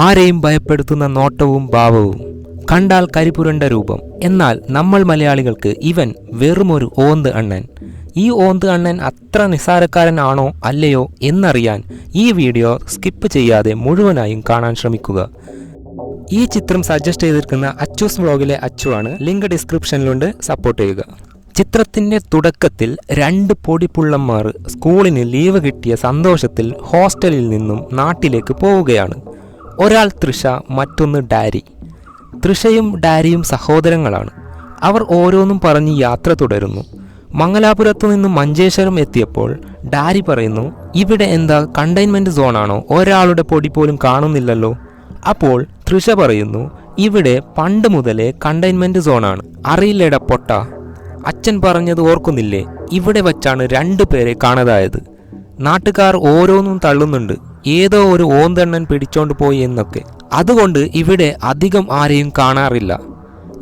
ആരെയും ഭയപ്പെടുത്തുന്ന നോട്ടവും ഭാവവും, കണ്ടാൽ കരിപുരണ്ട രൂപം. എന്നാൽ നമ്മൾ മലയാളികൾക്ക് ഇവൻ വെറുമൊരു ഓന്ത് അണ്ണൻ. ഈ ഓന്ത് അണ്ണൻ അത്ര നിസ്സാരക്കാരനാണോ അല്ലയോ എന്നറിയാൻ ഈ വീഡിയോ സ്കിപ്പ് ചെയ്യാതെ മുഴുവനായും കാണാൻ ശ്രമിക്കുക. ഈ ചിത്രം സജസ്റ്റ് ചെയ്തിരിക്കുന്ന അച്ചൂസ് വ്ളോഗിലെ അച്ചു ആണ്. ലിങ്ക് ഡിസ്ക്രിപ്ഷനിലുണ്ട്, സപ്പോർട്ട് ചെയ്യുക. ചിത്രത്തിൻ്റെ തുടക്കത്തിൽ 2 പൊടിപ്പുള്ളന്മാർ സ്കൂളിന് ലീവ് കിട്ടിയ സന്തോഷത്തിൽ ഹോസ്റ്റലിൽ നിന്നും നാട്ടിലേക്ക് പോവുകയാണ്. ഒരാൾ തൃഷ, മറ്റൊന്ന് ഡാരി. തൃഷയും ഡാരിയും സഹോദരങ്ങളാണ്. അവർ ഓരോന്നും പറഞ്ഞ് യാത്ര തുടരുന്നു. മംഗലാപുരത്തു നിന്നും മഞ്ചേശ്വരം എത്തിയപ്പോൾ ഡാരി പറയുന്നു, ഇവിടെ എന്താ കണ്ടെയ്ൻമെൻറ്റ് സോണാണോ? ഒരാളുടെ പൊടി പോലും കാണുന്നില്ലല്ലോ. അപ്പോൾ തൃഷ പറയുന്നു, ഇവിടെ പണ്ട് മുതലേ കണ്ടെയ്ൻമെൻറ്റ് സോണാണ്. അറിയില്ലേടാ പൊട്ട, അച്ഛൻ പറഞ്ഞത് ഓർക്കുന്നില്ലേ? ഇവിടെ വച്ചാണ് 2 പേരെ കാണാതായത്. നാട്ടുകാർ ഓരോന്നും തള്ളുന്നുണ്ട്, ഏതോ ഒരു ഓന്തെണ്ണൻ പിടിച്ചോണ്ട് പോയി എന്നൊക്കെ. അതുകൊണ്ട് ഇവിടെ അധികം ആരെയും കാണാറില്ല.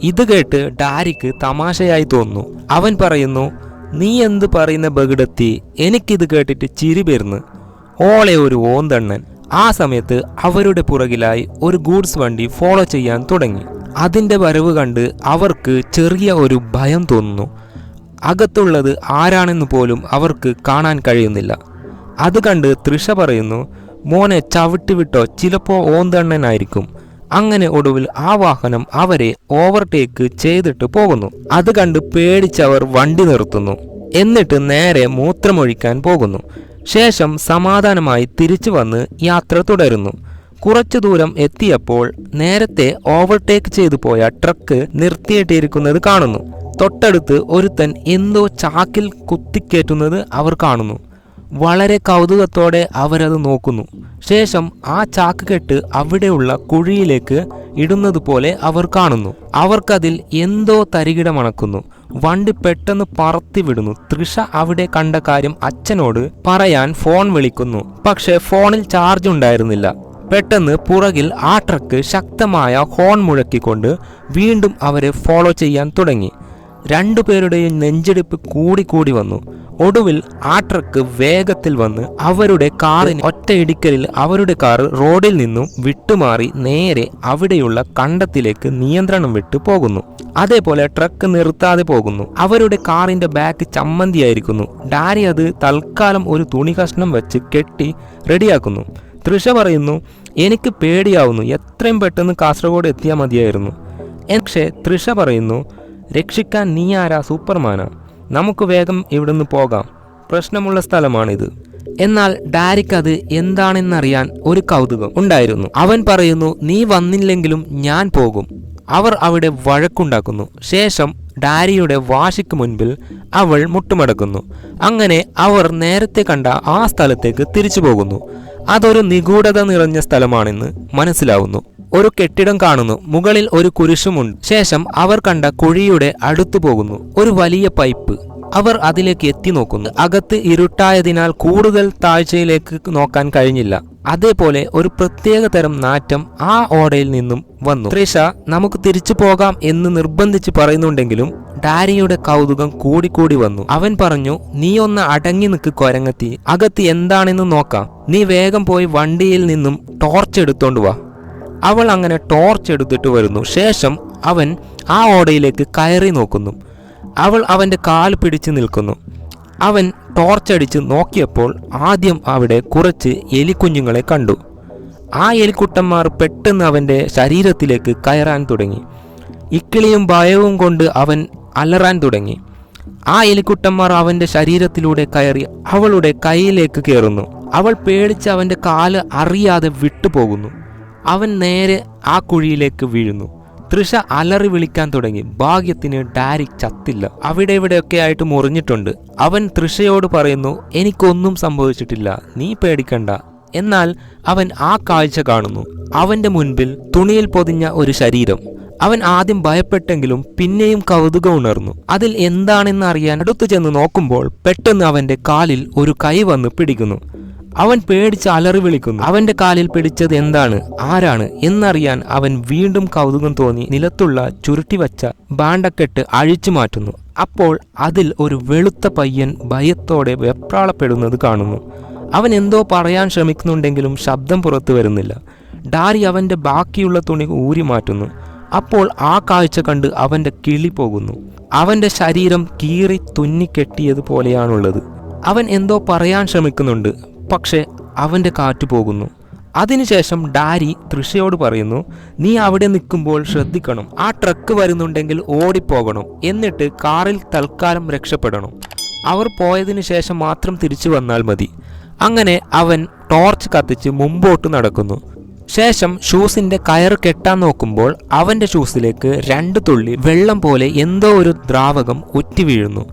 ഇത് കേട്ട് ഡാരിക്ക് തമാശയായി തോന്നുന്നു. അവൻ പറയുന്നു, നീ എന്ത് പറയുന്ന ബഗിടത്തി, എനിക്കിത് കേട്ടിട്ട് ചിരി വരുന്നു. ഓളെ ഒരു ഓന്തെണ്ണൻ. ആ സമയത്ത് അവരുടെ പുറകിലായി ഒരു ഗൂഡ്സ് വണ്ടി ഫോളോ ചെയ്യാൻ തുടങ്ങി. അതിൻ്റെ വരവ് കണ്ട് അവർക്ക് ചെറിയ ഒരു ഭയം തോന്നുന്നു. അകത്തുള്ളത് ആരാണെന്ന് പോലും അവർക്ക് കാണാൻ കഴിയുന്നില്ല. അത് കണ്ട് തൃഷ പറയുന്നു, മോനെ ചവിട്ടി വിട്ടോ, ചിലപ്പോൾ ഓന്തെണ്ണനായിരിക്കും. അങ്ങനെ ഒടുവിൽ ആ വാഹനം അവരെ ഓവർടേക്ക് ചെയ്തിട്ട് പോകുന്നു. അത് കണ്ട് പേടിച്ചവർ വണ്ടി നിർത്തുന്നു. എന്നിട്ട് നേരെ മൂത്രമൊഴിക്കാൻ പോകുന്നു. ശേഷം സമാധാനമായി തിരിച്ചു വന്ന് യാത്ര തുടരുന്നു. കുറച്ചു ദൂരം എത്തിയപ്പോൾ നേരത്തെ ഓവർടേക്ക് ചെയ്തു പോയ ട്രക്ക് നിർത്തിയിട്ടിരിക്കുന്നത് കാണുന്നു. തൊട്ടടുത്ത് ഒരുത്തൻ എന്തോ ചാക്കിൽ കുത്തിക്കേറ്റുന്നത് അവർ കാണുന്നു. വളരെ കൗതുകത്തോടെ അവരത് നോക്കുന്നു. ശേഷം ആ ചാക്ക് കെട്ട് അവിടെയുള്ള കുഴിയിലേക്ക് ഇടുന്നത് പോലെ അവർ കാണുന്നു. അവർക്കതിൽ എന്തോ തരികിട മണക്കുന്നു. വണ്ടി പെട്ടെന്ന് പറത്തി വിടുന്നു. തൃഷ അവിടെ കണ്ട കാര്യം അച്ഛനോട് പറയാൻ ഫോൺ വിളിക്കുന്നു. പക്ഷെ ഫോണിൽ ചാർജ് ഉണ്ടായിരുന്നില്ല. പെട്ടെന്ന് പുറകിൽ ആ ട്രക്ക് ശക്തമായ ഹോൺ മുഴക്കിക്കൊണ്ട് വീണ്ടും അവരെ ഫോളോ ചെയ്യാൻ തുടങ്ങി. 2 പേരുടെയും നെഞ്ചെടുപ്പ് കൂടി വന്നു. ഒടുവിൽ ആ ട്രക്ക് വേഗത്തിൽ വന്ന് അവരുടെ കാറിന് ഒറ്റയിടിക്കലിൽ അവരുടെ കാർ റോഡിൽ നിന്നും വിട്ടുമാറി നേരെ അവിടെയുള്ള കണ്ടത്തിലേക്ക് നിയന്ത്രണം വിട്ടു പോകുന്നു. അതേപോലെ ട്രക്ക് നിർത്താതെ പോകുന്നു. അവരുടെ കാറിന്റെ ബാക്ക് ചമ്മന്തിയായിരിക്കുന്നു. ഡാരി അത് തൽക്കാലം ഒരു തുണി കഷ്ണം വെച്ച് കെട്ടി റെഡിയാക്കുന്നു. തൃഷ പറയുന്നു, എനിക്ക് പേടിയാവുന്നു, എത്രയും പെട്ടെന്ന് കാസർഗോഡ് എത്തിയാൽ മതിയായിരുന്നു. പക്ഷേ തൃഷ പറയുന്നു, രക്ഷിക്കാൻ നീ ആരാ, സൂപ്പർമാനാ, നമുക്ക് വേഗം ഇവിടുന്ന് പോകാം, പ്രശ്നമുള്ള സ്ഥലമാണിത്. എന്നാൽ ഡാരിക്ക് അത് എന്താണെന്നറിയാൻ ഒരു കൗതുകം ഉണ്ടായിരുന്നു. അവൻ പറയുന്നു, നീ വന്നില്ലെങ്കിലും ഞാൻ പോകും. അവർ അവിടെ വഴക്കുണ്ടാക്കുന്നു. ശേഷം ഡാരിയുടെ വാശിക്ക് മുൻപിൽ അവൾ മുട്ടുമടക്കുന്നു. അങ്ങനെ അവർ നേരത്തെ കണ്ട ആ സ്ഥലത്തേക്ക് തിരിച്ചു പോകുന്നു. അതൊരു നിഗൂഢത നിറഞ്ഞ സ്ഥലമാണെന്ന് മനസ്സിലാവുന്നു. ഒരു കെട്ടിടം കാണുന്നു. മുകളിൽ ഒരു കുരിശുമുണ്ട്. ശേഷം അവർ കണ്ട കുഴിയുടെ അടുത്തു പോകുന്നു. ഒരു വലിയ പൈപ്പ്. അവർ അതിലേക്ക് എത്തി നോക്കുന്നു. അകത്ത് ഇരുട്ടായതിനാൽ കൂടുതൽ താഴ്ചയിലേക്ക് നോക്കാൻ കഴിഞ്ഞില്ല. അതേപോലെ ഒരു പ്രത്യേക തരം നാറ്റം ആ ഓടയിൽ നിന്നും വന്നു. തൃഷ നമുക്ക് തിരിച്ചു പോകാം എന്ന് നിർബന്ധിച്ച് പറയുന്നുണ്ടെങ്കിലും ഡാരിയുടെ കൗതുകം കൂടി വന്നു. അവൻ പറഞ്ഞു, നീ ഒന്ന് അടങ്ങി നിൽക്ക് കൊരങ്ങത്തി, അകത്ത് എന്താണെന്ന് നോക്കാം. നീ വേഗം പോയി വണ്ടിയിൽ നിന്നും ടോർച്ച് എടുത്തോണ്ട് വാ. അവൾ അങ്ങനെ ടോർച്ച് എടുത്തിട്ട് വരുന്നു. ശേഷം അവൻ ആ ഓടയിലേക്ക് കയറി നോക്കുന്നു. അവൾ അവൻ്റെ കാൽ പിടിച്ച് നിൽക്കുന്നു. അവൻ ടോർച്ചടിച്ച് നോക്കിയപ്പോൾ ആദ്യം അവിടെ കുറച്ച് എലിക്കുഞ്ഞുങ്ങളെ കണ്ടു. ആ എലിക്കുട്ടന്മാർ പെട്ടെന്ന് അവൻ്റെ ശരീരത്തിലേക്ക് കയറാൻ തുടങ്ങി. ഇക്കിളിയും ഭയവും കൊണ്ട് അവൻ അലറാൻ തുടങ്ങി. ആ എലിക്കുട്ടന്മാർ അവൻ്റെ ശരീരത്തിലൂടെ കയറി അവളുടെ കൈയിലേക്ക് കയറുന്നു. അവൾ പേടിച്ച് അവൻ്റെ കാല് അറിയാതെ വിട്ടുപോകുന്നു. അവൻ നേരെ ആ കുഴിയിലേക്ക് വീഴുന്നു. തൃഷ അലറി വിളിക്കാൻ തുടങ്ങി. ഭാഗ്യത്തിന് ഡാരി ചത്തില്ല. അവിടെ ഇവിടെയൊക്കെ ആയിട്ട് മുറിഞ്ഞിട്ടുണ്ട്. അവൻ തൃഷയോട് പറയുന്നു, എനിക്കൊന്നും സംഭവിച്ചിട്ടില്ല, നീ പേടിക്കണ്ട. എന്നാൽ അവൻ ആ കാഴ്ച കാണുന്നു. അവൻ്റെ മുൻപിൽ തുണിയിൽ പൊതിഞ്ഞ ഒരു ശരീരം. അവൻ ആദ്യം ഭയപ്പെട്ടെങ്കിലും പിന്നെയും കൗതുകം ഉണർന്നു. അതിൽ എന്താണെന്ന് അറിയാൻ അടുത്തു ചെന്ന് നോക്കുമ്പോൾ പെട്ടെന്ന് അവൻ്റെ കാലിൽ ഒരു കൈ വന്ന് പിടിക്കുന്നു. അവൻ പേടിച്ച് അലറി വിളിക്കുന്നു. അവൻ്റെ കാലിൽ പിടിച്ചത് എന്താണ്, ആരാണ് എന്നറിയാൻ അവൻ വീണ്ടും കൗതുകം തോന്നി നിലത്തുള്ള ചുരുട്ടിവച്ച ബാണ്ടക്കെട്ട് അഴിച്ചു മാറ്റുന്നു. അപ്പോൾ അതിൽ ഒരു വെളുത്ത പയ്യൻ ഭയത്തോടെ വെപ്രാളപ്പെടുന്നത് കാണുന്നു. അവൻ എന്തോ പറയാൻ ശ്രമിക്കുന്നുണ്ടെങ്കിലും ശബ്ദം പുറത്തു വരുന്നില്ല. ഡാരി അവൻ്റെ ബാക്കിയുള്ള തുണി ഊരി മാറ്റുന്നു. അപ്പോൾ ആ കാഴ്ച കണ്ട് അവൻ്റെ കിളി പോകുന്നു. അവൻ്റെ ശരീരം കീറി തുന്നിക്കെട്ടിയതുപോലെയാണുള്ളത്. അവൻ എന്തോ പറയാൻ ശ്രമിക്കുന്നുണ്ട്, പക്ഷെ അവൻ്റെ കാറ്റ് പോകുന്നു. അതിനുശേഷം ഡാരി തൃഷയോട് പറയുന്നു, നീ അവിടെ നിൽക്കുമ്പോൾ ശ്രദ്ധിക്കണം, ആ ട്രക്ക് വരുന്നുണ്ടെങ്കിൽ ഓടിപ്പോകണം, എന്നിട്ട് കാറിൽ തൽക്കാലം രക്ഷപ്പെടണം. അവർ പോയതിനു ശേഷം മാത്രം തിരിച്ചു വന്നാൽ മതി. അങ്ങനെ അവൻ ടോർച്ച് കത്തിച്ച് മുമ്പോട്ട് നടക്കുന്നു. ശേഷം ഷൂസിന്റെ കയറ് കെട്ടാൻ നോക്കുമ്പോൾ അവന്റെ ഷൂസിലേക്ക് 2 തുള്ളി വെള്ളം പോലെ എന്തോ ഒരു ദ്രാവകം ഉറ്റി വീഴുന്നു.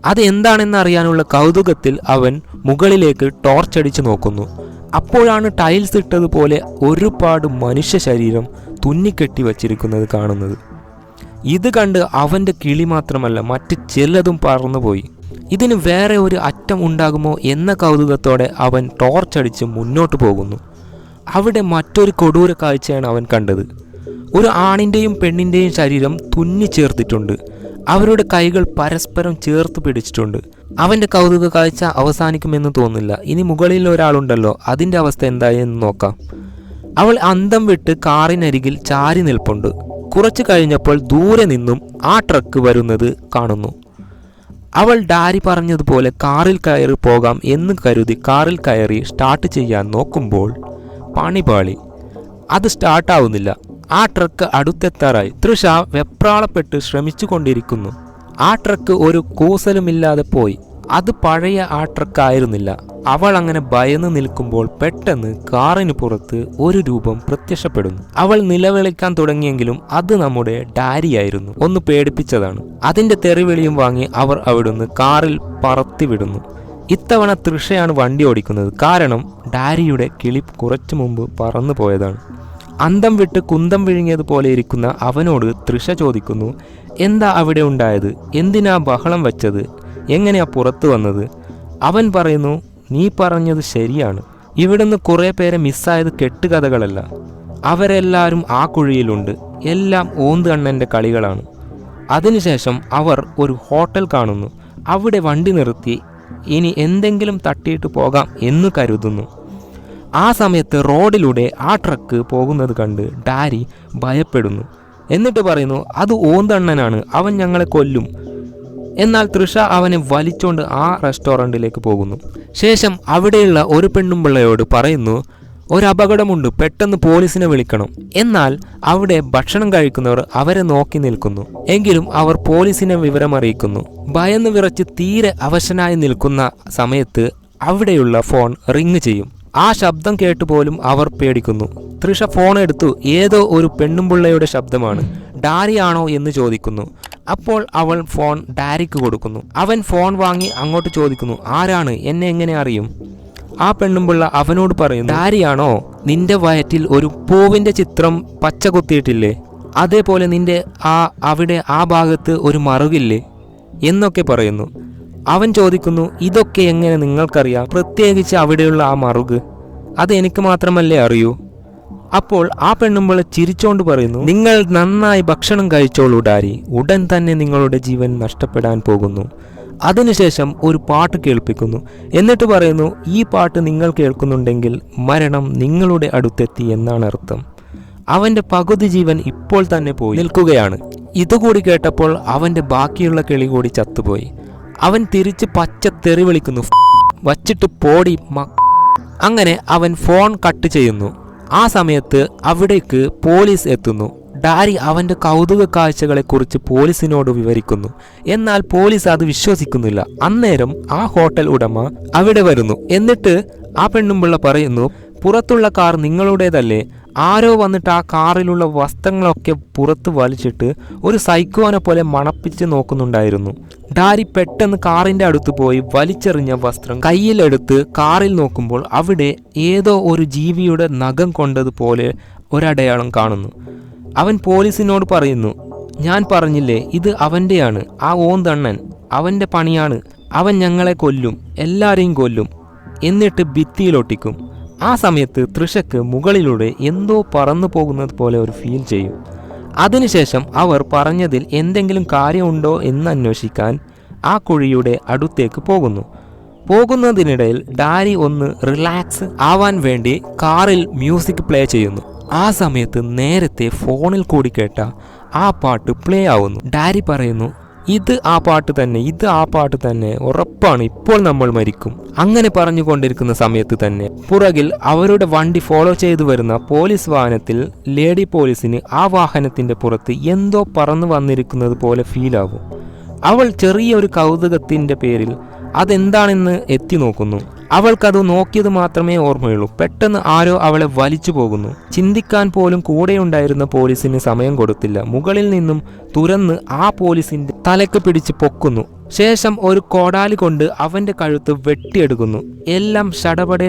അത് എന്താണെന്ന് അറിയാനുള്ള കൗതുകത്തിൽ അവൻ മുകളിലേക്ക് ടോർച്ചടിച്ച് നോക്കുന്നു. അപ്പോഴാണ് ടൈൽസ് ഇട്ടതുപോലെ ഒരുപാട് മനുഷ്യ ശരീരം തുന്നിക്കെട്ടി വച്ചിരിക്കുന്നത് കാണുന്നത്. ഇത് കണ്ട് അവൻ്റെ കിളി മാത്രമല്ല മറ്റ് ചിലതും പറന്നുപോയി. ഇതിന് വേറെ ഒരു അറ്റം ഉണ്ടാകുമോ എന്ന കൗതുകത്തോടെ അവൻ ടോർച്ചടിച്ച് മുന്നോട്ട് പോകുന്നു. അവിടെ മറ്റൊരു കൊടൂര കാഴ്ചയാണ് അവൻ കണ്ടത്. ഒരു ആണിൻ്റെയും പെണ്ണിൻ്റെയും ശരീരം തുന്നിച്ചേർത്തിട്ടുണ്ട്. അവരുടെ കൈകൾ പരസ്പരം ചേർത്ത് പിടിച്ചിട്ടുണ്ട്. അവൻ്റെ കൗതുക കാഴ്ച അവസാനിക്കുമെന്ന് തോന്നുന്നില്ല. ഇനി മുകളിൽ ഒരാളുണ്ടല്ലോ, അതിൻ്റെ അവസ്ഥ എന്തായെന്ന് നോക്കാം. അവൾ അന്തം വിട്ട് കാറിനരികിൽ ചാരി നിൽപ്പുണ്ട്. കുറച്ചു കഴിഞ്ഞപ്പോൾ ദൂരെ നിന്നും ആ ട്രക്ക് വരുന്നത് കാണുന്നു. അവൾ ഡാരി പറഞ്ഞതുപോലെ കാറിൽ കയറി പോകാം എന്ന് കരുതി കാറിൽ കയറി സ്റ്റാർട്ട് ചെയ്യാൻ നോക്കുമ്പോൾ പണിപാളി. അത് സ്റ്റാർട്ടാവുന്നില്ല. ആ ട്രക്ക് അടുത്തെത്താറായി. തൃഷ വെപ്രാളപ്പെട്ട് ശ്രമിച്ചു കൊണ്ടിരിക്കുന്നു. ആ ട്രക്ക് ഒരു കൂസലുമില്ലാതെ പോയി. അത് പഴയ ആ ട്രക്ക് ആയിരുന്നില്ല. അവൾ അങ്ങനെ ഭയന്ന് നിൽക്കുമ്പോൾ പെട്ടെന്ന് കാറിന് പുറത്ത് ഒരു രൂപം പ്രത്യക്ഷപ്പെടുന്നു. അവൾ നിലവിളിക്കാൻ തുടങ്ങിയെങ്കിലും അത് നമ്മുടെ ഡാരിയായിരുന്നു. ഒന്ന് പേടിപ്പിച്ചതാണ്. അതിന്റെ തെറിവിളിയും വാങ്ങി അവർ അവിടുന്ന് കാറിൽ പറത്തിവിടുന്നു. ഇത്തവണ തൃഷയാണ് വണ്ടി ഓടിക്കുന്നത്. കാരണം ഡാരിയുടെ കിളി കുറച്ചു മുമ്പ് പറന്നു പോയതാണ്. അന്തം വിട്ട് കുന്തം വിഴുങ്ങിയതുപോലെ ഇരിക്കുന്ന അവനോട് തൃഷ ചോദിക്കുന്നു, എന്താ അവിടെ ഉണ്ടായത്? എന്തിനാ ബഹളം വച്ചത്? എങ്ങനെയാ പുറത്തു വന്നത്? അവൻ പറയുന്നു, നീ പറഞ്ഞത് ശരിയാണ്. ഇവിടുന്ന് കുറേ പേരെ മിസ്സായത് കെട്ടുകഥകളല്ല. അവരെല്ലാവരും ആ കുഴിയിലുണ്ട്. എല്ലാം ഓന്ത് അണ്ണൻ്റെ കളികളാണ്. അതിനുശേഷം അവർ ഒരു ഹോട്ടൽ കാണുന്നു. അവിടെ വണ്ടി നിർത്തി ഇനി എന്തെങ്കിലും തട്ടിയിട്ട് പോകാം എന്ന് കരുതുന്നു. ആ സമയത്ത് റോഡിലൂടെ ആ ട്രക്ക് പോകുന്നത് കണ്ട് ഡാരി ഭയപ്പെടുന്നു. എന്നിട്ട് പറയുന്നു, അത് ഓന്തണ്ണനാണ്, അവൻ ഞങ്ങളെ കൊല്ലും. എന്നാൽ തൃഷ അവനെ വലിച്ചോണ്ട് ആ റെസ്റ്റോറൻറ്റിലേക്ക് പോകുന്നു. ശേഷം അവിടെയുള്ള ഒരു പെണ്ണുമ്പിള്ളയോട് പറയുന്നു, ഒരപകടമുണ്ട്, പെട്ടെന്ന് പോലീസിനെ വിളിക്കണം. എന്നാൽ അവിടെ ഭക്ഷണം കഴിക്കുന്നവർ അവരെ നോക്കി നിൽക്കുന്നു. എങ്കിലും അവർ പോലീസിനെ വിവരമറിയിക്കുന്നു. ഭയന്ന് വിറച്ച് തീരെ അവശനായി നിൽക്കുന്ന സമയത്ത് അവിടെയുള്ള ഫോൺ റിങ് ചെയ്യും. ആ ശബ്ദം കേട്ടുപോലും അവർ പേടിക്കുന്നു. തൃഷ ഫോൺ എടുത്തു. ഏതോ ഒരു പെണ്ണുമ്പിള്ളയുടെ ശബ്ദമാണ്. ഡാരിയാണോ എന്ന് ചോദിക്കുന്നു. അപ്പോൾ അവൾ ഫോൺ ഡാരിക്ക് കൊടുക്കുന്നു. അവൻ ഫോൺ വാങ്ങി അങ്ങോട്ട് ചോദിക്കുന്നു, ആരാണ്? എന്നെ എങ്ങനെ അറിയും? ആ പെണ്ണുമ്പിള്ള അവനോട് പറയും, ഡാരിയാണോ? നിന്റെ വയറ്റിൽ ഒരു പൂവിന്റെ ചിത്രം പച്ച കുത്തിയിട്ടില്ലേ? അതേപോലെ നിന്റെ അവിടെ ആ ഭാഗത്ത് ഒരു മറുകില്ലേ എന്നൊക്കെ പറയുന്നു. അവൻ ചോദിക്കുന്നു, ഇതൊക്കെ എങ്ങനെ നിങ്ങൾക്കറിയാം? പ്രത്യേകിച്ച് അവിടെയുള്ള ആ മറുക്, അത് എനിക്ക് മാത്രമല്ലേ അറിയൂ? അപ്പോൾ ആ പെണ്ണുമ്പിള്ള ചിരിച്ചോണ്ട് പറയുന്നു, നിങ്ങൾ നന്നായി ഭക്ഷണം കഴിച്ചോളൂ ഡാരി, ഉടൻ തന്നെ നിങ്ങളുടെ ജീവൻ നഷ്ടപ്പെടാൻ പോകുന്നു. അതിനുശേഷം ഒരു പാട്ട് കേൾപ്പിക്കുന്നു. എന്നിട്ട് പറയുന്നു, ഈ പാട്ട് നിങ്ങൾ കേൾക്കുന്നുണ്ടെങ്കിൽ മരണം നിങ്ങളുടെ അടുത്തെത്തി എന്നാണ് അർത്ഥം. അവൻ്റെ പകുതി ജീവൻ ഇപ്പോൾ തന്നെ പോയി നിൽക്കുകയാണ്. ഇതുകൂടി കേട്ടപ്പോൾ അവൻ്റെ ബാക്കിയുള്ള കിളി കൂടി ചത്തുപോയി. അവൻ തിരിച്ച് പച്ച തെറി വിളിക്കുന്നു, വച്ചിട്ട് പോടി അങ്ങനെ അവൻ ഫോൺ കട്ട് ചെയ്യുന്നു. ആ സമയത്ത് അവിടേക്ക് പോലീസ് എത്തുന്നു. ഡാരി അവൻ്റെ കൗതുക കാഴ്ചകളെക്കുറിച്ച് പോലീസിനോട് വിവരിക്കുന്നു. എന്നാൽ പോലീസ് അത് വിശ്വസിക്കുന്നില്ല. അന്നേരം ആ ഹോട്ടൽ ഉടമ അവിടെ വരുന്നു. എന്നിട്ട് ആ പെണ്ണുമ്പിള്ള പറയുന്നു, പുറത്തുള്ള കാർ നിങ്ങളുടേതല്ലേ? ആരോ വന്നിട്ട് ആ കാറിലുള്ള വസ്ത്രങ്ങളൊക്കെ പുറത്ത് വലിച്ചിട്ട് ഒരു സൈക്കോനെ പോലെ മണപ്പിച്ച് നോക്കുന്നുണ്ടായിരുന്നു. ഡാരി പെട്ടെന്ന് കാറിൻ്റെ അടുത്ത് പോയി വലിച്ചെറിഞ്ഞ വസ്ത്രം കയ്യിലെടുത്ത് കാറിൽ നോക്കുമ്പോൾ അവിടെ ഏതോ ഒരു ജീവിയുടെ നഖം കൊണ്ടതുപോലെ ഒരടയാളം കാണുന്നു. അവൻ പോലീസിനോട് പറയുന്നു, ഞാൻ പറഞ്ഞില്ലേ ഇത് അവൻ്റെയാണ്, ആ ഓന്തണ്ണൻ, അവൻ്റെ പണിയാണ്. അവൻ ഞങ്ങളെ കൊല്ലും, എല്ലാവരെയും കൊല്ലും, എന്നിട്ട് ഭിത്തിയിലൊട്ടിക്കും. ആ സമയത്ത് തൃഷയ്ക്ക് മുകളിലൂടെ എന്തോ പറന്നു പോകുന്നത് പോലെ ഒരു ഫീൽ ചെയ്യും. അതിനുശേഷം അവർ പറഞ്ഞതിൽ എന്തെങ്കിലും കാര്യമുണ്ടോ എന്ന് അന്വേഷിക്കാൻ ആ കുഴിയുടെ അടുത്തേക്ക് പോകുന്നു. പോകുന്നതിനിടയിൽ ഡാരി ഒന്ന് റിലാക്സ് ആവാൻ വേണ്ടി കാറിൽ മ്യൂസിക് പ്ലേ ചെയ്യുന്നു. ആ സമയത്ത് നേരത്തെ ഫോണിൽ കൂടി കേട്ട ആ പാട്ട് പ്ലേ ആവുന്നു. ഡാരി പറയുന്നു, ഇത് ആ പാട്ട് തന്നെ ഉറപ്പാണ്, ഇപ്പോൾ നമ്മൾ മരിക്കും. അങ്ങനെ പറഞ്ഞുകൊണ്ടിരിക്കുന്ന സമയത്ത് തന്നെ പുറകിൽ അവരുടെ വണ്ടി ഫോളോ ചെയ്തു വരുന്ന പോലീസ് വാഹനത്തിൽ ലേഡി പോലീസിന് ആ വാഹനത്തിന്റെ പുറത്ത് എന്തോ പറന്നു വന്നിരിക്കുന്നത് പോലെ ഫീൽ ആവും. അവൾ ചെറിയൊരു കൗതുകത്തിന്റെ പേരിൽ അതെന്താണെന്ന് എത്തി നോക്കുന്നു. അവൾക്കത് നോക്കിയത് മാത്രമേ ഓർമ്മയുള്ളൂ. പെട്ടെന്ന് ആരോ അവളെ വലിച്ചു പോകുന്നു. ചിന്തിക്കാൻ പോലും കൂടെയുണ്ടായിരുന്ന പോലീസിന് സമയം കൊടുത്തില്ല. മുകളിൽ നിന്നും തുരന്ന് ആ പോലീസിന്റെ തലക്ക് പിടിച്ച് പൊക്കുന്നു. ശേഷം ഒരു കോടാലി കൊണ്ട് അവന്റെ കഴുത്ത് വെട്ടിയെടുക്കുന്നു. എല്ലാം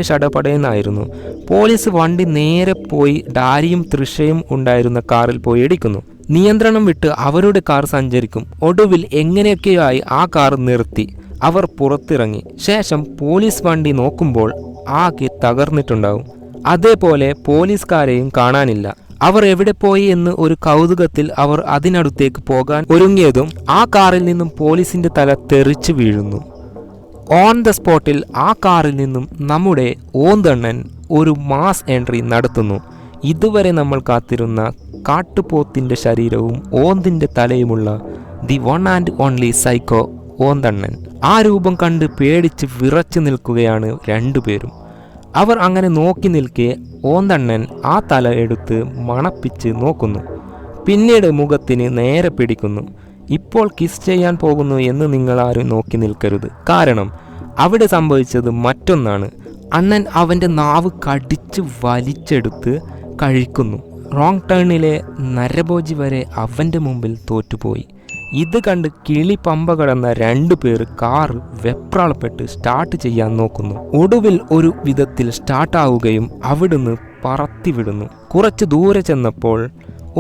ഷടപടേന്നായിരുന്നു. പോലീസ് വണ്ടി നേരെ പോയി ഡാരിയും തൃഷയും ഉണ്ടായിരുന്ന കാറിൽ പോയി ഇടിക്കുന്നു. നിയന്ത്രണം വിട്ട് അവരുടെ കാർ സഞ്ചരിക്കും. ഒടുവിൽ എങ്ങനെയൊക്കെയായി ആ കാർ നിർത്തി. അവർ പുറത്തിറങ്ങി. ശേഷം പോലീസ് വണ്ടി നോക്കുമ്പോൾ ആകെ തകർന്നിട്ടുണ്ടാവും. അതേപോലെ പോലീസുകാരെയും കാണാനില്ല. അവർ എവിടെ പോയി എന്ന് ഒരു കൗതുകത്തിൽ അവർ അതിനടുത്തേക്ക് പോകാൻ ഒരുങ്ങിയതും ആ കാറിൽ നിന്നും പോലീസിന്റെ തല തെറിച്ചു വീഴുന്നു. ഓൺ ദ സ്പോട്ടിൽ ആ കാറിൽ നിന്നും നമ്മുടെ ഓന്തണ്ണൻ ഒരു മാസ് എൻട്രി നടത്തുന്നു. ഇതുവരെ നമ്മൾ കാത്തിരുന്ന കാട്ടുപോത്തിന്റെ ശരീരവും ഓന്തിന്റെ തലയുമുള്ള the one and only psycho ഓന്തണ്ണൻ. ആ രൂപം കണ്ട് പേടിച്ച് വിറച്ചു നിൽക്കുകയാണ് രണ്ടുപേരും. അവർ അങ്ങനെ നോക്കി നിൽക്കെ ഓന്തണ്ണൻ ആ തല എടുത്ത് മണപ്പിച്ച് നോക്കുന്നു. പിന്നീട് മുഖത്തിന് നേരെ പിടിക്കുന്നു. ഇപ്പോൾ കിസ് ചെയ്യാൻ പോകുന്നു എന്ന് നിങ്ങൾ ആരും നോക്കി നിൽക്കരുത്. കാരണം അവിടെ സംഭവിച്ചത് മറ്റൊന്നാണ്. അണ്ണൻ അവൻ്റെ നാവ് കടിച്ച് വലിച്ചെടുത്ത് കഴിക്കുന്നു. റോങ് ടേണിലെ നരഭോജി വരെ അവൻ്റെ മുമ്പിൽ തോറ്റുപോയി. ഇത് കണ്ട് കിളി പമ്പ കടന്ന രണ്ടുപേർ കാർ വെപ്രാളപ്പെട്ട് സ്റ്റാർട്ട് ചെയ്യാൻ നോക്കുന്നു. ഒടുവിൽ ഒരു വിധത്തിൽ സ്റ്റാർട്ടാവുകയും അവിടുന്ന് പറത്തിവിടുന്നു. കുറച്ച് ദൂരെ ചെന്നപ്പോൾ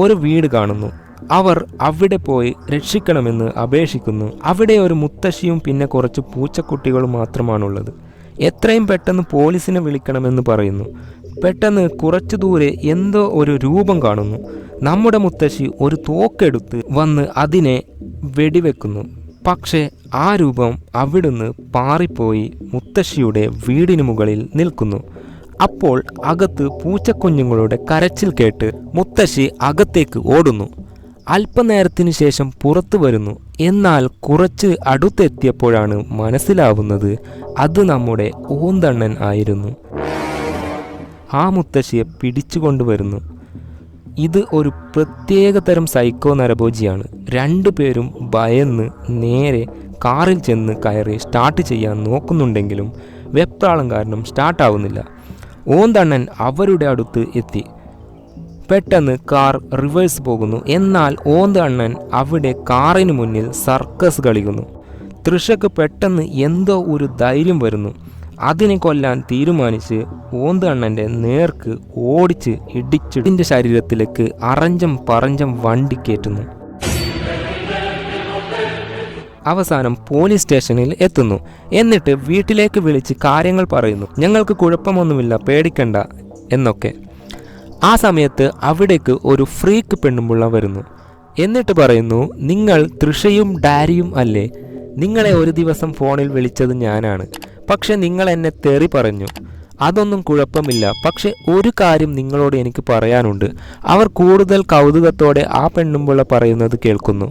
ഒരു വീട് കാണുന്നു. അവർ അവിടെ പോയി രക്ഷിക്കണമെന്ന് അപേക്ഷിക്കുന്നു. അവിടെ ഒരു മുത്തശ്ശിയും പിന്നെ കുറച്ച് പൂച്ചക്കുട്ടികളും മാത്രമാണുള്ളത്. എത്രയും പെട്ടെന്ന് പോലീസിനെ വിളിക്കണമെന്ന് പറയുന്നു. പെട്ടെന്ന് കുറച്ചു ദൂരെ എന്തോ ഒരു രൂപം കാണുന്നു. നമ്മുടെ മുത്തശ്ശി ഒരു തോക്കെടുത്ത് വന്ന് അതിനെ വെടിവെക്കുന്നു. പക്ഷേ ആ രൂപം അവിടുന്ന് പാറിപ്പോയി മുത്തശ്ശിയുടെ വീടിന് മുകളിൽ നിൽക്കുന്നു. അപ്പോൾ അകത്ത് പൂച്ചക്കുഞ്ഞുങ്ങളുടെ കരച്ചിൽ കേട്ട് മുത്തശ്ശി അകത്തേക്ക് ഓടുന്നു. അല്പനേരത്തിനു ശേഷം പുറത്തു വരുന്നു. എന്നാൽ കുറച്ച് അടുത്തെത്തിയപ്പോഴാണ് മനസ്സിലാവുന്നത് അത് നമ്മുടെ ഓന്തണ്ണൻ ആയിരുന്നു. ആ മുത്തശ്ശിയെ പിടിച്ചുകൊണ്ടുവരുന്നു. ഇത് ഒരു പ്രത്യേക തരം സൈക്കോ നരഭോജിയാണ്. രണ്ടുപേരും ഭയന്ന് നേരെ കാറിൽ ചെന്ന് കയറി സ്റ്റാർട്ട് ചെയ്യാൻ നോക്കുന്നുണ്ടെങ്കിലും വെപ്രാളം കാരണം സ്റ്റാർട്ടാവുന്നില്ല. ഓന്തണ്ണൻ അവരുടെ അടുത്ത് എത്തി. പെട്ടെന്ന് കാർ റിവേഴ്സ് പോകുന്നു. എന്നാൽ ഓന്തണ്ണൻ അവിടെ കാറിന് മുന്നിൽ സർക്കസ് കളിക്കുന്നു. തൃഷയ്ക്ക് പെട്ടെന്ന് എന്തോ ഒരു ധൈര്യം വരുന്നു. അതിനെ കൊല്ലാൻ തീരുമാനിച്ച് ഓന്തണ്ണൻ്റെ നേർക്ക് ഓടിച്ച് ഇടിച്ചിടിൻ്റെ ശരീരത്തിലേക്ക് അറഞ്ചം പറഞ്ചം വണ്ടി കയറ്റുന്നു. അവസാനം പോലീസ് സ്റ്റേഷനിൽ എത്തുന്നു. എന്നിട്ട് വീട്ടിലേക്ക് വിളിച്ച് കാര്യങ്ങൾ പറയുന്നു. ഞങ്ങൾക്ക് കുഴപ്പമൊന്നുമില്ല, പേടിക്കണ്ട എന്നൊക്കെ. ആ സമയത്ത് അവിടേക്ക് ഒരു ഫ്രീക്ക് പെണ്ണുമ്പുള്ള വരുന്നു. എന്നിട്ട് പറയുന്നു, നിങ്ങൾ തൃഷയും ഡാരിയും അല്ലേ? നിങ്ങളെ ഒരു ദിവസം ഫോണിൽ വിളിച്ചത് ഞാനാണ്. പക്ഷെ നിങ്ങൾ എന്നെ തെറി പറഞ്ഞു. അതൊന്നും കുഴപ്പമില്ല. പക്ഷെ ഒരു കാര്യം നിങ്ങളോട് എനിക്ക് പറയാനുണ്ട്. അവർ കൂടുതൽ കൗതുകത്തോടെ ആ പെണ്ണുമ്പുള്ള പറയുന്നത് കേൾക്കുന്നു.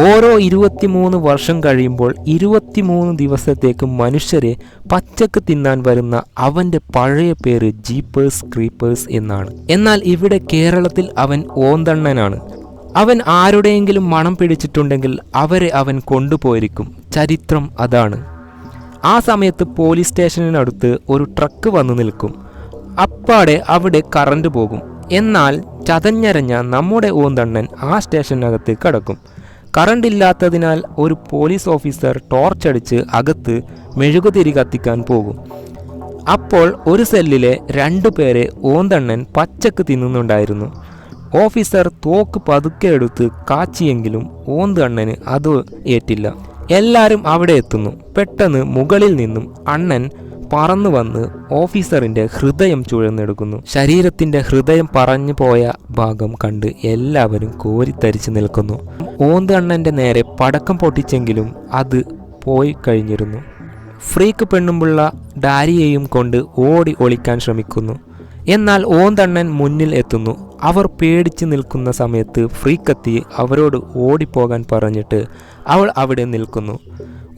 ഓരോ 23 വർഷം കഴിയുമ്പോൾ 23 ദിവസത്തേക്ക് മനുഷ്യരെ പച്ചക്ക് തിന്നാൻ വരുന്ന അവൻ്റെ പഴയ പേര് ജീപ്പേഴ്സ് ക്രീപ്പേഴ്സ് എന്നാണ്. എന്നാൽ ഇവിടെ കേരളത്തിൽ അവൻ ഓന്തണ്ണനാണ്. അവൻ ആരുടെയെങ്കിലും മണം പിടിച്ചിട്ടുണ്ടെങ്കിൽ അവരെ അവൻ കൊണ്ടുപോയിരിക്കും. ചരിത്രം അതാണ്. ആ സമയത്ത് പോലീസ് സ്റ്റേഷനിനടുത്ത് ഒരു ട്രക്ക് വന്നു നിൽക്കും. അപ്പാടെ അവിടെ കറണ്ട് പോകും. എന്നാൽ ചതഞ്ഞരഞ്ഞ നമ്മുടെ ഓന്തണ്ണൻ ആ സ്റ്റേഷനകത്ത് കടക്കും. കറണ്ട് ഇല്ലാത്തതിനാൽ ഒരു പോലീസ് ഓഫീസർ ടോർച്ചടിച്ച് അകത്ത് മെഴുകുതിരി കത്തിക്കാൻ പോകും. അപ്പോൾ ഒരു സെല്ലിലെ 2 പേരെ ഓന്തണ്ണൻ പച്ചക്ക് തിന്നുന്നുണ്ടായിരുന്നു. ഓഫീസർ തോക്ക് പതുക്കെ എടുത്ത് കാച്ചിയെങ്കിലും ഓന്തണ്ണന് അത് ഏറ്റില്ല. എല്ലാവരും അവിടെ എത്തുന്നു. പെട്ടെന്ന് മുകളിൽ നിന്നും അണ്ണൻ പറന്നു വന്ന് ഓഫീസറിന്റെ ഹൃദയം ചുഴന്നെടുക്കുന്നു. ശരീരത്തിന്റെ ഹൃദയം പറഞ്ഞു പോയ ഭാഗം കണ്ട് എല്ലാവരും കോരിത്തരിച്ചു നിൽക്കുന്നു. ഓന്തണ്ണന്റെ നേരെ പടക്കം പൊട്ടിച്ചെങ്കിലും അത് പോയി കഴിഞ്ഞിരുന്നു. ഫ്രീക്ക് പെണ്ണുമ്പുള്ള ഡാരിയെയും കൊണ്ട് ഓടി ഒളിക്കാൻ ശ്രമിക്കുന്നു. എന്നാൽ ഓന്തണ്ണൻ മുന്നിൽ എത്തുന്നു. അവർ പേടിച്ച് നിൽക്കുന്ന സമയത്ത് ഫ്രീക്കെത്തി അവരോട് ഓടിപ്പോകാൻ പറഞ്ഞിട്ട് അവൾ അവിടെ നിൽക്കുന്നു.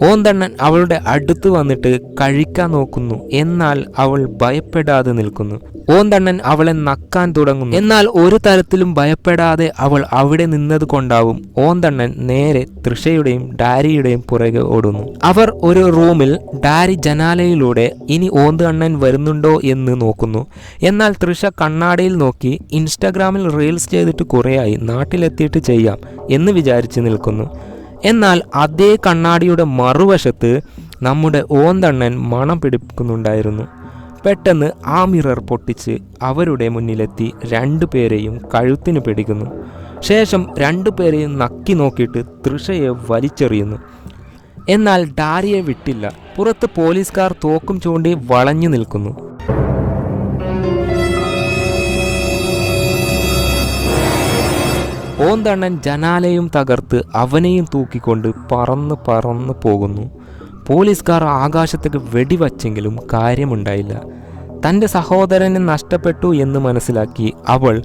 ഓന്തണ്ണൻ അവളുടെ അടുത്ത് വന്നിട്ട് കഴിക്കാൻ നോക്കുന്നു. എന്നാൽ അവൾ ഭയപ്പെടാതെ നിൽക്കുന്നു. ഓന്തണ്ണൻ അവളെ നക്കാൻ തുടങ്ങുന്നു. എന്നാൽ ഒരു തരത്തിലും ഭയപ്പെടാതെ അവൾ അവിടെ നിന്നത് കൊണ്ടാവും ഓന്തണ്ണൻ നേരെ തൃഷയുടെയും ഡാരിയുടെയും പുറകെ ഓടുന്നു. അവർ ഒരു റൂമിൽ ഡാരി ജനാലയിലൂടെ ഇനി ഓന്തണ്ണൻ വരുന്നുണ്ടോ എന്ന് നോക്കുന്നു. എന്നാൽ തൃഷ കണ്ണാടിയിൽ നോക്കി ഇൻസ്റ്റാഗ്രാമിൽ റീൽസ് ചെയ്തിട്ട് കുറേയായി, നാട്ടിലെത്തിയിട്ട് ചെയ്യാം എന്ന് വിചാരിച്ച് നിൽക്കുന്നു. എന്നാൽ അതേ കണ്ണാടിയുടെ മറുവശത്ത് നമ്മുടെ ഓന്തണ്ണൻ മണം പിടിക്കുന്നുണ്ടായിരുന്നു. പെട്ടെന്ന് ആ മിറർ പൊട്ടിച്ച് അവരുടെ മുന്നിലെത്തി രണ്ടുപേരെയും കഴുത്തിന് പിടിക്കുന്നു. ശേഷം രണ്ടുപേരെയും നക്കി നോക്കിയിട്ട് തൃഷയെ വലിച്ചെറിയുന്നു. എന്നാൽ ഡാരിയെ വിട്ടില്ല. പുറത്ത് പോലീസുകാർ തോക്കും ചൂണ്ടി വളഞ്ഞു നിൽക്കുന്നു. ഓന്തണ്ണൻ ജനാലയും തകർത്ത് അവനെയും തൂക്കിക്കൊണ്ട് പറന്ന് പറന്ന് പോകുന്നു. പോലീസുകാർ ആകാശത്തേക്ക് വെടിവച്ചെങ്കിലും കാര്യമുണ്ടായില്ല. തൻ്റെ സഹോദരനെ നഷ്ടപ്പെട്ടു എന്ന് മനസ്സിലാക്കി അവൾ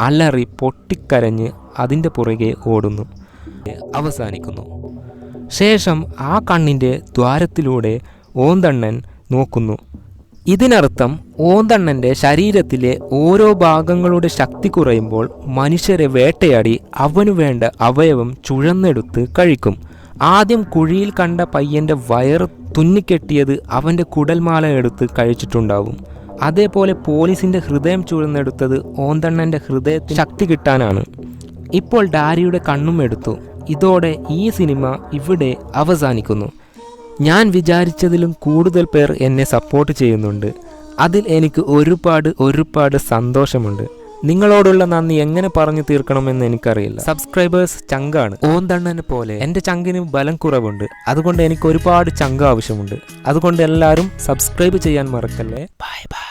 അലറി പൊട്ടിക്കരഞ്ഞ് അതിൻ്റെ പുറകെ ഓടുന്നു. അവസാനിക്കുന്നു. ശേഷം ആ കണ്ണിൻ്റെ ദ്വാരത്തിലൂടെ ഓന്തണ്ണൻ നോക്കുന്നു. ഇതിനർത്ഥം ഓന്തണ്ണൻ്റെ ശരീരത്തിലെ ഓരോ ഭാഗങ്ങളുടെ ശക്തി കുറയുമ്പോൾ മനുഷ്യരെ വേട്ടയാടി അവനു വേണ്ട അവയവം ചുഴന്നെടുത്ത് കഴിക്കും. ആദ്യം കുഴിയിൽ കണ്ട പയ്യൻ്റെ വയറ് തുന്നിക്കെട്ടിയത് അവൻ്റെ കുടൽമാല എടുത്ത് കഴിച്ചിട്ടുണ്ടാവും. അതേപോലെ പോലീസിൻ്റെ ഹൃദയം ചുഴന്നെടുത്തത് ഓന്തണ്ണൻ്റെ ഹൃദയത്തിന് ശക്തി കിട്ടാനാണ്. ഇപ്പോൾ ഡാരിയുടെ കണ്ണും എടുത്തു. ഇതോടെ ഈ സിനിമ ഇവിടെ അവസാനിക്കുന്നു. ഞാൻ വിചാരിച്ചതിലും കൂടുതൽ പേർ എന്നെ സപ്പോർട്ട് ചെയ്യുന്നുണ്ട്. അതിൽ എനിക്ക് ഒരുപാട് സന്തോഷമുണ്ട്. നിങ്ങളോടുള്ള നന്ദി എങ്ങനെ പറഞ്ഞു തീർക്കണമെന്ന് എനിക്കറിയില്ല. സബ്സ്ക്രൈബേഴ്സ് ചങ്കാണ്. ഓന്തണ്ണനെ പോലെ എൻ്റെ ചങ്കിന് ബലം കുറവുണ്ട്. അതുകൊണ്ട് എനിക്ക് ഒരുപാട് ചങ്ക് ആവശ്യമുണ്ട്. അതുകൊണ്ട് എല്ലാവരും സബ്സ്ക്രൈബ് ചെയ്യാൻ മറക്കല്ലേ. Bye bye.